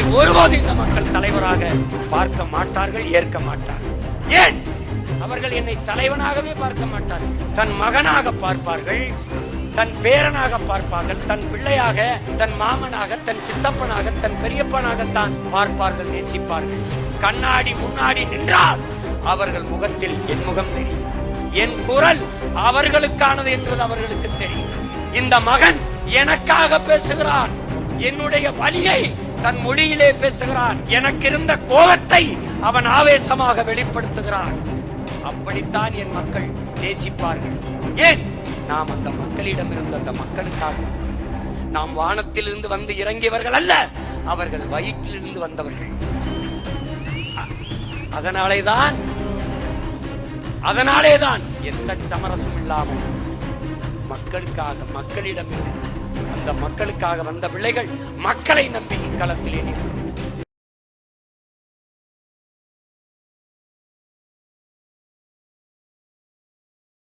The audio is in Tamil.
அவரை ஒருபோது இந்த மக்கள் தலைவராக பார்க்க மாட்டார்கள், ஏற்க மாட்டார்கள். ஏன்? அவர்கள் என்னை தலைவனாகவே பார்க்க மாட்டார்கள். தன் மகனாக பார்ப்பார்கள், தன் பேரனாக பார்ப்பார்கள், தன் பிள்ளையாக, தன் மாமனாக, தன் சித்தப்பனாக, தன் பெரியப்பனாகத்தான் பார்ப்பார்கள், நேசிப்பார்கள். கண்ணாடி முன்னாடி நின்றால் அவர்கள் முகத்தில் என் முகம் தெரியும், என் குரல் அவர்களுக்கானது என்பது அவர்களுக்கு தெரியும். இந்த மகன் எனக்காக பேசுகிறான், என்னுடைய வலியை தன் மொழியிலே பேசுகிறான், எனக்கு இருந்த கோபத்தை அவன் ஆவேசமாக வெளிப்படுத்துகிறான். அப்படித்தான் என் மக்கள் நேசிப்பார்கள். ஏன்? நாம் அந்த மக்களிடம் இருந்து அந்த மக்களுக்காக, நாம் வானத்திலிருந்து வந்து இறங்கியவர்கள் அல்ல, அவர்கள் வயிற்றிலிருந்து வந்தவர்கள். அதனாலேதான் எந்த சமரசம் இல்லாமல் மக்களுக்காக, மக்களிடம் இருந்து அந்த மக்களுக்காக வந்த பிள்ளைகள் மக்களை நம்பி களத்திலே நிற்கும்.